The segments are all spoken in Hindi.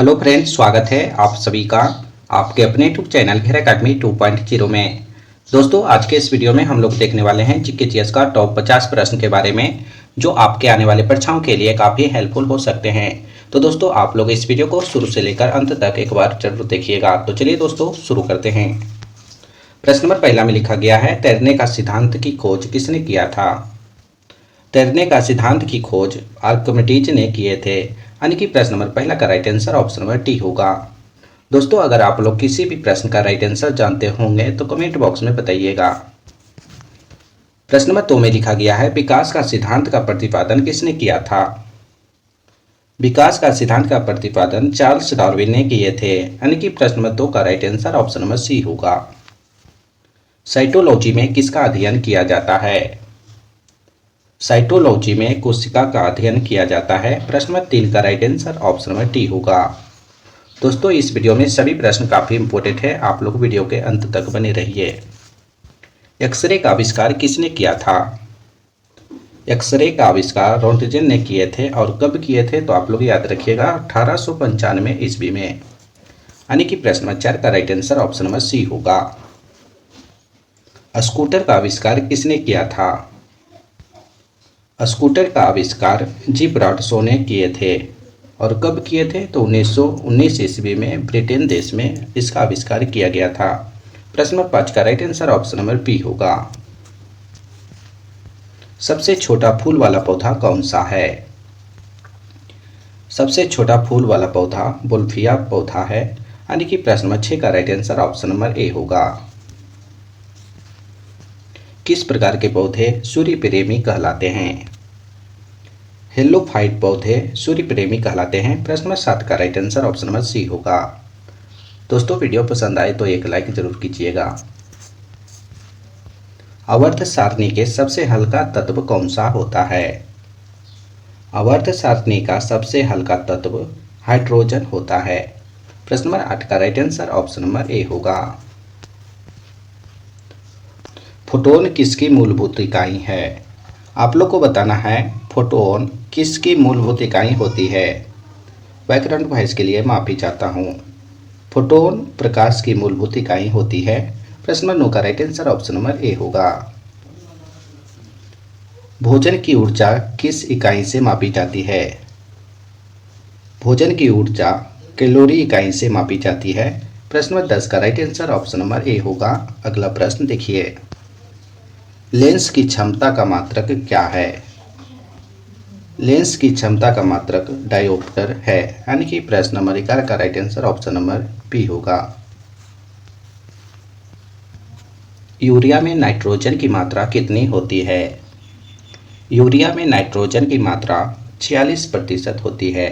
हेलो फ्रेंड्स, स्वागत है आप सभी का आपके अपने यूट्यूब चैनल घेर अकेडमी 2.0 में। दोस्तों, आज के इस वीडियो में हम लोग देखने वाले हैं जीके का टॉप 50 प्रश्न के बारे में, जो आपके आने वाले परीक्षाओं के लिए काफ़ी हेल्पफुल हो सकते हैं। तो दोस्तों, आप लोग इस वीडियो को शुरू से लेकर अंत तक एक बार जरूर देखिएगा। तो चलिए दोस्तों, शुरू करते हैं। प्रश्न नंबर पहला में लिखा गया है, तैरने का सिद्धांत की खोज किसने किया था? तैरने का सिद्धांत की खोज आर्किमिडीज ने किए थे, यानी कि प्रश्न नंबर पहला का right answer option number D होगा। दोस्तों, अगर आप लोग किसी भी प्रश्न का राइट आंसर जानते होंगे तो कमेंट बॉक्स में बताइएगा। प्रश्न नंबर 2 में लिखा गया है, विकास का सिद्धांत का प्रतिपादन किसने किया था? विकास का सिद्धांत का प्रतिपादन चार्ल्स डार्विन ने किए थे, यानी कि प्रश्न नंबर 2 का right answer option number C होगा। साइटोलॉजी में किसका अध्ययन किया जाता है? साइटोलॉजी में कोशिका का अध्ययन किया जाता है। प्रश्न नंबर 3 का right answer option number D होगा। दोस्तों, इस वीडियो में सभी प्रश्न काफ़ी इंपॉर्टेंट है, आप लोग वीडियो के अंत तक बने रहिए। एक्सरे का आविष्कार किसने किया था? एक्सरे का आविष्कार रोंटगेन ने किए थे, और कब किए थे तो आप लोग याद रखिएगा 1895 ईस्वी में, यानी कि प्रश्न नंबर 4 का right answer option number C होगा। स्कूटर का आविष्कार किसने किया था? स्कूटर का आविष्कार जी ब्रॉडशॉ ने किए थे, और कब किए थे तो 1919 ईस्वी में ब्रिटेन देश में इसका आविष्कार किया गया था। प्रश्न नंबर 5 का right answer option number B होगा। सबसे छोटा फूल वाला पौधा कौन सा है? सबसे छोटा फूल वाला पौधा बोल्फिया पौधा है, यानी कि प्रश्न नंबर 6 का right answer option number A होगा। किस प्रकार के पौधे सूर्य प्रेमी कहलाते हैं? हेलोफाइट पौधे सूर्य प्रेमी कहलाते हैं। प्रश्न नंबर 7 का right answer option number C होगा। दोस्तों, वीडियो पसंद आए तो एक लाइक जरूर कीजिएगा। आवर्त सारणी के सबसे हल्का तत्व कौन सा होता है? आवर्त सारणी का सबसे हल्का तत्व हाइड्रोजन होता है। प्रश्न नंबर 8 का right answer option number A होगा। फोटोन किसकी मूलभूत इकाई है? आप लोग को बताना है फोटोन किसकी मूलभूत इकाई होती है। व्याकरण भैंस के लिए माफी चाहता हूँ। फोटोन प्रकाश की मूलभूत इकाई होती है। प्रश्न नंबर 9 का right answer option number A होगा। भोजन की ऊर्जा किस इकाई से मापी जाती है? भोजन की ऊर्जा कैलोरी इकाई से मापी जाती है। प्रश्न नंबर 10 का right answer option number A होगा। अगला प्रश्न देखिए, लेंस की क्षमता का मात्रक क्या है? लेंस की क्षमता का मात्रक डायोप्टर है, यानी कि प्रश्न नंबर 11 का right answer option number B होगा। यूरिया में नाइट्रोजन की मात्रा कितनी होती है? यूरिया में नाइट्रोजन की मात्रा 46% होती है।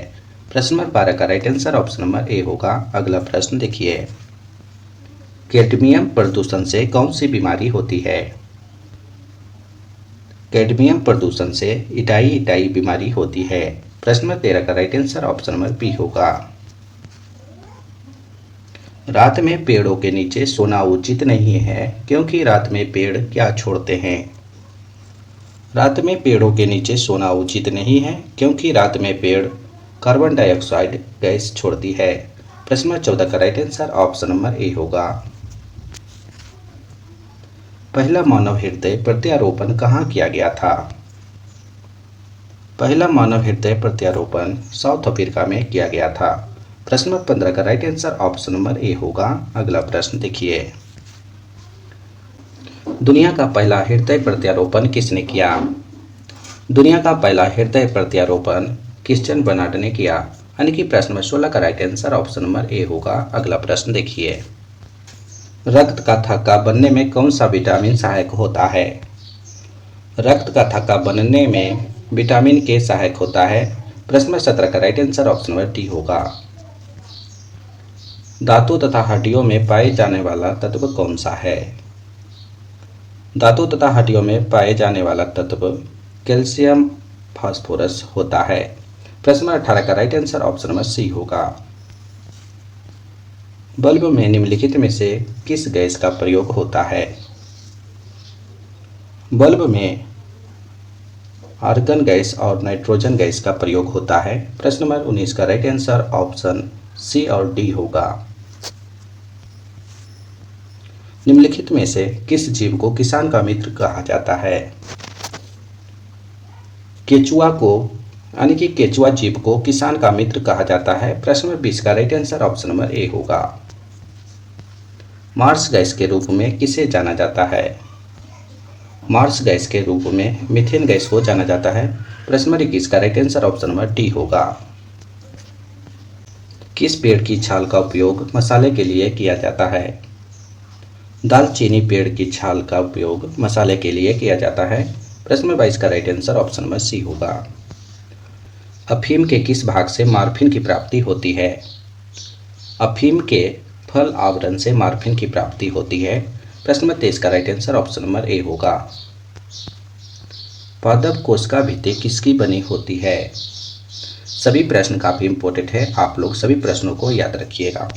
प्रश्न नंबर 12 का right answer option number A होगा। अगला प्रश्न देखिए, कैडमियम प्रदूषण से कौन सी बीमारी होती है? कैडमियम प्रदूषण से इटाई बीमारी होती है। प्रश्न नंबर 13 का right answer option number B होगा। रात में पेड़ों के नीचे सोना उचित नहीं है, क्योंकि रात में पेड़ क्या छोड़ते हैं? रात में पेड़ों के नीचे सोना उचित नहीं है, क्योंकि रात में पेड़ कार्बन डाइऑक्साइड गैस छोड़ती है। प्रश्न नंबर 14 का right answer option number A होगा। पहला मानव हृदय प्रत्यारोपण कहाँ किया गया था? पहला मानव हृदय प्रत्यारोपण साउथ अफ्रीका में किया गया था। प्रश्न नंबर 15 का right answer option number A होगा। अगला प्रश्न देखिए, दुनिया का पहला हृदय प्रत्यारोपण किसने किया? दुनिया का पहला हृदय प्रत्यारोपण क्रिश्चियन बर्नार्ड ने किया, यानी कि प्रश्न नंबर 16 का right answer option number A होगा। अगला प्रश्न देखिए, रक्त का थक्का बनने में कौन सा विटामिन सहायक होता है? रक्त का थक्का बनने में विटामिन के सहायक होता है। प्रश्न नंबर 17 का right answer option number D होगा। दांतों तथा हड्डियों में पाए जाने वाला तत्व कौन सा है? दांतों तथा हड्डियों में पाए जाने वाला तत्व कैल्शियम फास्फोरस होता है। प्रश्न नंबर 18 का right answer option number C होगा। बल्ब में निम्नलिखित में से किस गैस का प्रयोग होता है? बल्ब में आर्गन गैस और नाइट्रोजन गैस का प्रयोग होता है। प्रश्न नंबर 19 का राइट आंसर ऑप्शन सी और डी होगा। निम्नलिखित में से किस जीव को किसान का मित्र कहा जाता है? केचुआ को यानी कि केचुआ जीव को किसान का मित्र कहा जाता है। प्रश्न नंबर 20 का right answer option number A होगा। मार्स गैस के रूप में किसे जाना जाता है? मार्स गैस के रूप में मीथेन गैस को जाना जाता है। प्रश्न नंबर 21 का right answer option number D होगा। किस पेड़ की छाल का उपयोग मसाले के लिए किया जाता है? दालचीनी पेड़ की छाल का उपयोग मसाले के लिए किया जाता है। प्रश्न नंबर 22 का right answer option number C होगा। अफीम के किस भाग से मॉर्फिन की प्राप्ति होती है? अफीम के फल आवरण से मॉर्फिन की प्राप्ति होती है। प्रश्न नंबर 23 का right answer option number A होगा। पादप कोशिका भित्ति किसकी बनी होती है? सभी प्रश्न काफी इंपॉर्टेंट है, आप लोग सभी प्रश्नों को याद रखिएगा।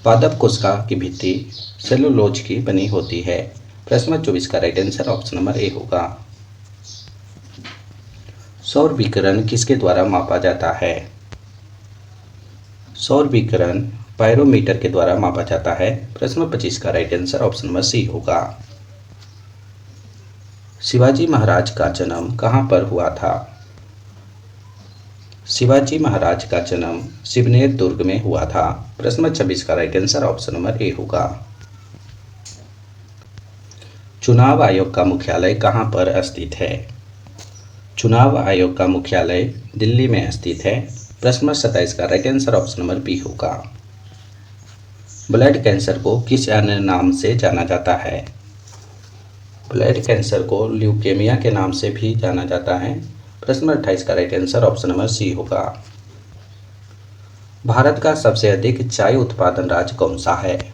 पादप कोशिका की भित्ति सेलुलोज की बनी होती है। प्रश्न नंबर 24 का right answer option number A होगा। सौर विकिरण किसके द्वारा मापा जाता है? सौर विकिरण पायरोमीटर के द्वारा मापा जाता है। प्रश्न नंबर 25 का right answer option number C होगा। शिवाजी महाराज का जन्म कहाँ पर हुआ था? शिवाजी महाराज का जन्म शिवनेर दुर्ग में हुआ था। प्रश्न नंबर 26 का right answer option number A होगा। चुनाव आयोग का मुख्यालय कहाँ पर स्थित है? चुनाव आयोग का मुख्यालय दिल्ली में स्थित है। प्रश्न नंबर 27 का right answer option number B होगा। ब्लड कैंसर को किस अन्य नाम से जाना जाता है? ब्लड कैंसर को ल्यूकेमिया के नाम से भी जाना जाता है। प्रश्न नंबर 28 का right answer option number C होगा। भारत का सबसे अधिक चाय उत्पादन राज्य कौन सा है?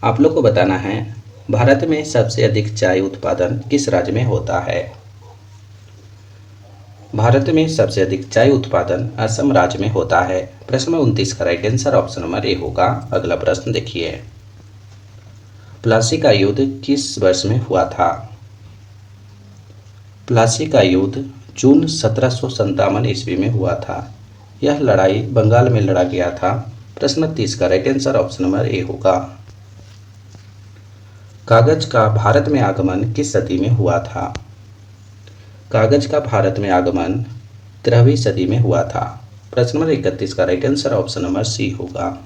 आप लोग को बताना है भारत में सबसे अधिक चाय उत्पादन किस राज्य में होता है? भारत में सबसे अधिक चाय उत्पादन असम राज्य में होता है। प्रश्न नंबर 29 का right answer option number A होगा। अगला प्रश्न देखिए, प्लासी का युद्ध किस वर्ष में हुआ था? प्लासी का युद्ध जून 1757 ईस्वी में हुआ था। यह लड़ाई बंगाल में लड़ा गया था। प्रश्न नंबर 30 का right answer option number A होगा। कागज का भारत में आगमन किस सदी में हुआ था? कागज का भारत में आगमन 13वीं सदी में हुआ था। प्रश्न नंबर 31 का right answer option number C होगा।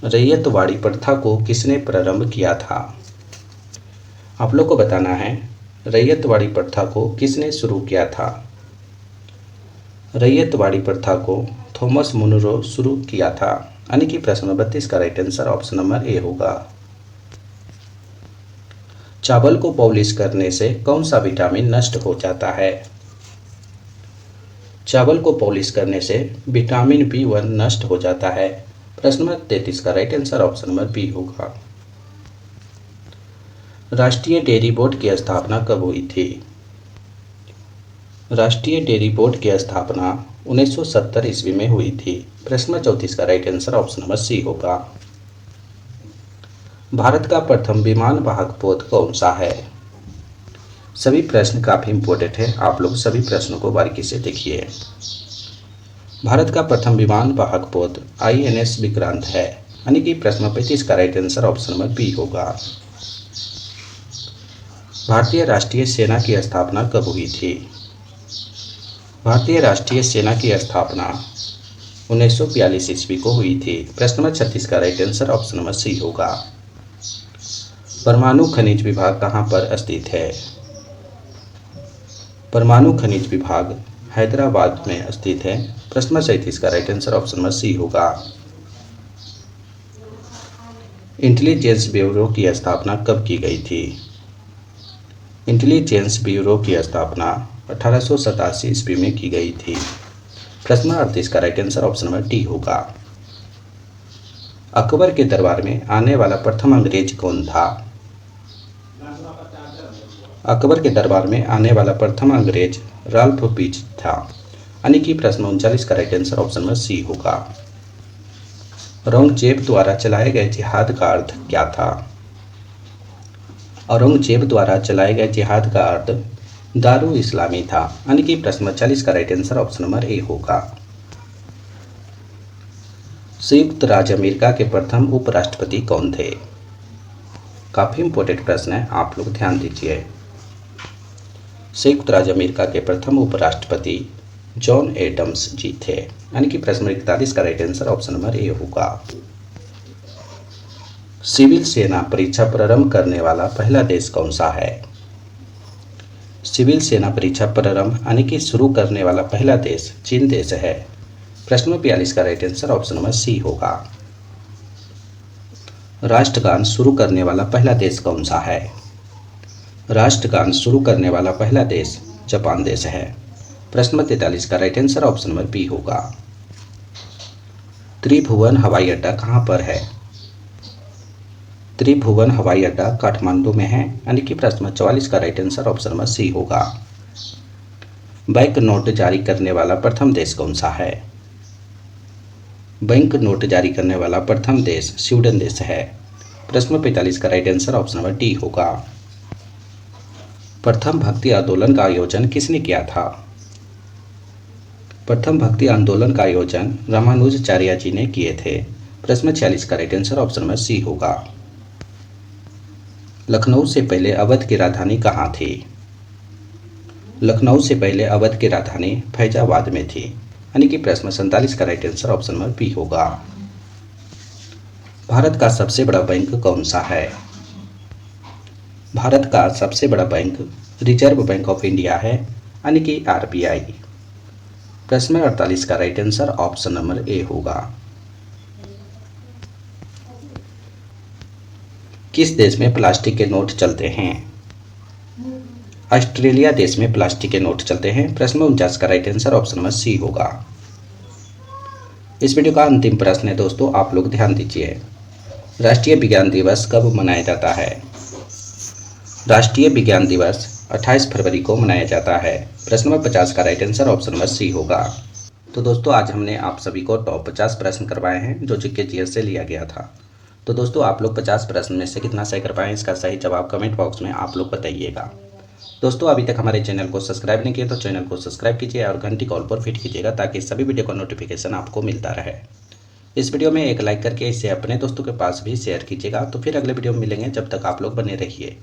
रैयतवाड़ी प्रथा को किसने प्रारंभ किया था? आप लोग को बताना है रैयतवाड़ी प्रथा को किसने शुरू किया था? रैयतवाड़ी प्रथा को थॉमस मुनरो शुरू किया था। यानी कि प्रश्न नंबर 32 का right answer option number A होगा। चावल को पॉलिश करने से कौन सा विटामिन नष्ट हो जाता है? चावल को पॉलिश करने से विटामिन B1 नष्ट हो जाता है। प्रश्न नंबर 33 का right answer option number B होगा। राष्ट्रीय डेयरी बोर्ड की स्थापना कब हुई थी? राष्ट्रीय डेयरी बोर्ड की स्थापना 1970 ईस्वी में हुई थी। प्रश्न नंबर 34 का right answer option number C होगा। भारत का प्रथम विमान वाहक पोत कौन सा है? सभी प्रश्न काफी इंपॉर्टेंट है, आप लोग सभी प्रश्नों को बारीकी से देखिए। भारत का प्रथम विमान वाहक पोत INS विक्रांत है। यानी कि प्रश्न 35 का right answer option number B होगा। भारतीय राष्ट्रीय सेना की स्थापना कब हुई थी? भारतीय राष्ट्रीय सेना की स्थापना 1942 ईस्वी को हुई थी। प्रश्न नंबर 36 का right answer option number C होगा। परमाणु खनिज विभाग कहाँ पर स्थित है? परमाणु खनिज विभाग हैदराबाद में स्थित है। प्रश्न नंबर 37 का right answer option number C होगा। इंटेलिजेंस ब्यूरो की स्थापना कब की गई थी? इंटेलिजेंस ब्यूरो की स्थापना 1887 ईस्वी में की गई थी। प्रश्न नंबर 38 का right answer option number D होगा। अकबर के दरबार में आने वाला प्रथम अंग्रेज कौन था? अकबर के दरबार में आने वाला प्रथम अंग्रेज राल्फ पीच था। यानी कि प्रश्न 39 का right answer option number C होगा। औरंगजेब द्वारा चलाए गए जिहाद का अर्थ क्या था? औरंगजेब द्वारा चलाए गए जिहाद का अर्थ दारू इस्लामी था। यानी कि प्रश्न 40 का right answer option number A होगा। संयुक्त राज्य अमेरिका के प्रथम उपराष्ट्रपति कौन थे? काफ़ी इंपॉर्टेंट प्रश्न है, आप लोग ध्यान दीजिए। संयुक्त राज्य अमेरिका के प्रथम उपराष्ट्रपति जॉन एडम्स जी थे। यानी कि प्रश्न नंबर 41 का right answer option number A होगा। सिविल सेना परीक्षा प्रारंभ करने वाला पहला देश कौन सा है? सिविल सेना परीक्षा प्रारंभ यानी कि शुरू करने वाला पहला देश चीन देश है। प्रश्न नंबर 42 का right answer option number C होगा। राष्ट्रगान शुरू करने वाला पहला देश कौन सा है? राष्ट्रगान शुरू करने वाला पहला देश जापान देश है। प्रश्न नंबर 43 का right answer option number B होगा। त्रिभुवन हवाई अड्डा कहाँ पर है? त्रिभुवन हवाई अड्डा काठमांडू में है। यानी कि प्रश्न नंबर 44 का right answer option number C होगा। बैंक नोट जारी करने वाला प्रथम देश कौन सा है? बैंक नोट जारी करने वाला प्रथम देश स्वीडन देश है। प्रश्न नंबर 45 का right answer option number D होगा। प्रथम भक्ति आंदोलन का आयोजन किसने किया था? प्रथम भक्ति आंदोलन का आयोजन रामानुजाचार्य जी ने किए थे। प्रश्न नंबर 46 का right answer option number C होगा। लखनऊ से पहले अवध की राजधानी कहाँ थी? लखनऊ से पहले अवध की राजधानी फैजाबाद में थी। यानी कि प्रश्न 47 का right answer option number B होगा। भारत का सबसे बड़ा बैंक कौन सा है? भारत का सबसे बड़ा bank reserve bank of India है। यानी कि आरबीआई। प्रश्न 48 का right answer option number A होगा। किस देश में प्लास्टिक के नोट चलते हैं? ऑस्ट्रेलिया देश में प्लास्टिक के नोट चलते हैं। प्रश्न 49 का right answer option number C होगा। इस वीडियो का अंतिम प्रश्न है दोस्तों, आप लोग ध्यान दीजिए। राष्ट्रीय विज्ञान दिवस कब मनाया जाता है? राष्ट्रीय विज्ञान दिवस 28 फरवरी को मनाया जाता है। प्रश्न नंबर 50 का right answer option number C होगा। तो दोस्तों आज हमने आप सभी को टॉप 50 प्रश्न करवाए हैं जो जीके जीएस से लिया गया था। तो दोस्तों आप लोग 50 प्रश्न में से कितना सही कर पाए, इसका सही जवाब कमेंट बॉक्स में आप लोग बताइएगा। दोस्तों अभी तक हमारे चैनल को सब्सक्राइब नहीं किया तो चैनल को सब्सक्राइब कीजिए और घंटी कॉल पर फिट कीजिएगा ताकि सभी वीडियो का नोटिफिकेशन आपको मिलता रहे। इस वीडियो में एक लाइक करके इसे अपने दोस्तों के पास भी शेयर कीजिएगा। तो फिर अगले वीडियो में मिलेंगे, जब तक आप लोग बने रहिए।